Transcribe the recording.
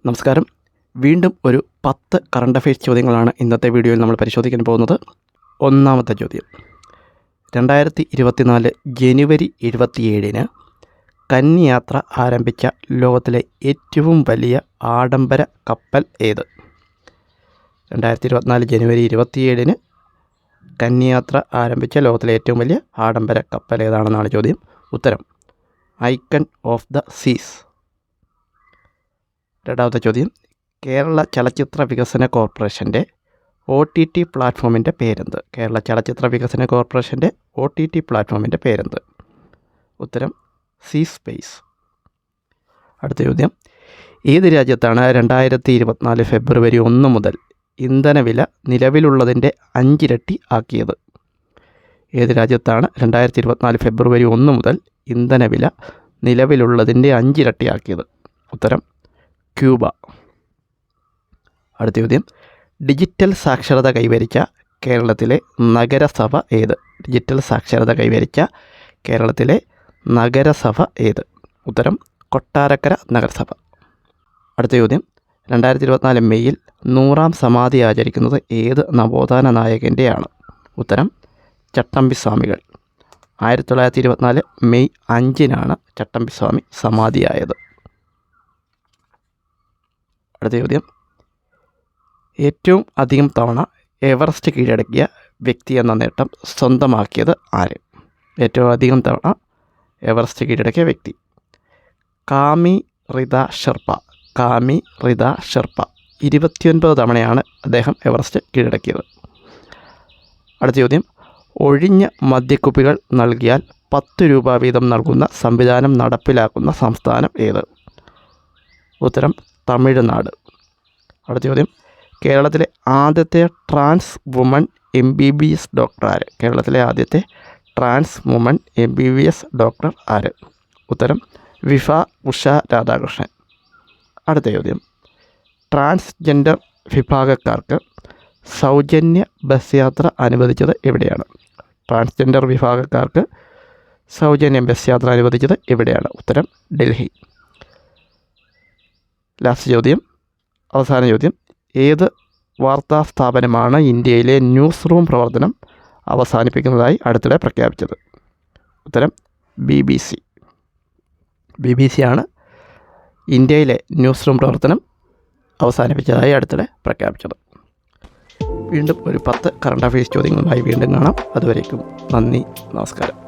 നമസ്കാരം. വീണ്ടും ഒരു 10 കറണ്ട് അഫയേഴ്സ് ചോദ്യങ്ങളാണ് ഇന്നത്തെ വീഡിയോയിൽ നമ്മൾ പരിശോധിക്കാൻ പോകുന്നത്. ഒന്നാമത്തെ ചോദ്യം, 2024 ജനുവരി 27-ന് കന്യാത്ര ആരംഭിച്ച ലോകത്തിലെ ഏറ്റവും വലിയ ആഡംബര കപ്പൽ ഏത്? 2024 ജനുവരി 27-ന് കന്യാത്ര ആരംഭിച്ച ലോകത്തിലെ ഏറ്റവും വലിയ ആഡംബര കപ്പൽ ഏതാണെന്നാണ് ചോദ്യം. ഉത്തരം ഐക്കൺ ഓഫ് ദ സീസ്. രണ്ടാമത്തെ ചോദ്യം, കേരള ചലച്ചിത്ര വികസന കോർപ്പറേഷൻ്റെ OTT പ്ലാറ്റ്ഫോമിൻ്റെ പേരെന്ത്? കേരള ചലച്ചിത്ര വികസന കോർപ്പറേഷൻ്റെ OTT പ്ലാറ്റ്ഫോമിൻ്റെ പേരെന്ത്? ഉത്തരം സീ സ്പേസ്. അടുത്ത ചോദ്യം, ഏത് രാജ്യത്താണ് 2024 ഫെബ്രുവരി 1 മുതൽ ഇന്ധനവില നിലവിലുള്ളതിൻ്റെ 5 ഇരട്ടി ആക്കിയത്? ഏത് രാജ്യത്താണ് 2024 ഫെബ്രുവരി 1 മുതൽ ഇന്ധനവില നിലവിലുള്ളതിൻ്റെ 5 ഇരട്ടി ആക്കിയത്? ഉത്തരം ക്യൂബ. അടുത്ത ചോദ്യം, ഡിജിറ്റൽ സാക്ഷരത കൈവരിച്ച കേരളത്തിലെ നഗരസഭ ഏത്? ഡിജിറ്റൽ സാക്ഷരത കൈവരിച്ച കേരളത്തിലെ നഗരസഭ ഏത്? ഉത്തരം കൊട്ടാരക്കര നഗരസഭ. അടുത്ത ചോദ്യം, 2024 മെയ്യിൽ 100-ാം സമാധി ആചരിക്കുന്നത് ഏത് നവോത്ഥാന നായകൻ്റെയാണ്? ഉത്തരം ചട്ടമ്പിസ്വാമികൾ. 1924 മെയ് 5-നാണ് ചട്ടമ്പിസ്വാമി സമാധിയായത്. അടുത്ത ചോദ്യം, ഏറ്റവും അധികം തവണ എവറസ്റ്റ് കീഴടക്കിയ വ്യക്തി എന്ന നേട്ടം സ്വന്തമാക്കിയത് ആര്? ഏറ്റവും അധികം തവണ എവറസ്റ്റ് കീഴടക്കിയ വ്യക്തി കാമി റിത ഷെർപ്പ. കാമി റിത ഷെർപ്പ 29 തവണയാണ് അദ്ദേഹം എവറസ്റ്റ് കീഴടക്കിയത്. അടുത്ത ചോദ്യം, ഒഴിഞ്ഞ മദ്യക്കുപ്പികൾ നൽകിയാൽ 10 രൂപ വീതം നൽകുന്ന സംവിധാനം നടപ്പിലാക്കുന്ന സംസ്ഥാനം ഏത്? ഉത്തരം തമിഴ്നാട്. അടുത്ത ചോദ്യം, കേരളത്തിലെ ആദ്യത്തെ ട്രാൻസ് വുമൺ MBBS ഡോക്ടർ ആര്? കേരളത്തിലെ ആദ്യത്തെ ട്രാൻസ് വുമൺ MBBS ഡോക്ടർ ആര്? ഉത്തരം വിഫ ഉഷ രാധാകൃഷ്ണൻ. അടുത്ത ചോദ്യം, ട്രാൻസ്ജെൻഡർ വിഭാഗക്കാർക്ക് സൗജന്യ ബസ് യാത്ര അനുവദിച്ചത് എവിടെയാണ്? ട്രാൻസ്ജെൻഡർ വിഭാഗക്കാർക്ക് സൗജന്യ ബസ് യാത്ര അനുവദിച്ചത് എവിടെയാണ്? ഉത്തരം ഡൽഹി. ലാസ്റ്റ് ചോദ്യം, അവസാന ചോദ്യം, ഏത് വാർത്താ സ്ഥാപനമാണ് ഇന്ത്യയിലെ ന്യൂസ് റൂം പ്രവർത്തനം അവസാനിപ്പിക്കുന്നതായി അടുത്തിടെ പ്രഖ്യാപിച്ചത്? ഉത്തരം BBC. BBC ആണ് ഇന്ത്യയിലെ ന്യൂസ് റൂം പ്രവർത്തനം അവസാനിപ്പിച്ചതായി അടുത്തിടെ പ്രഖ്യാപിച്ചത്. വീണ്ടും ഒരു 10 കറണ്ട് അഫയേഴ്സ് ചോദ്യങ്ങളുമായി വീണ്ടും കാണാം. അതുവരേക്കും നന്ദി, നമസ്കാരം.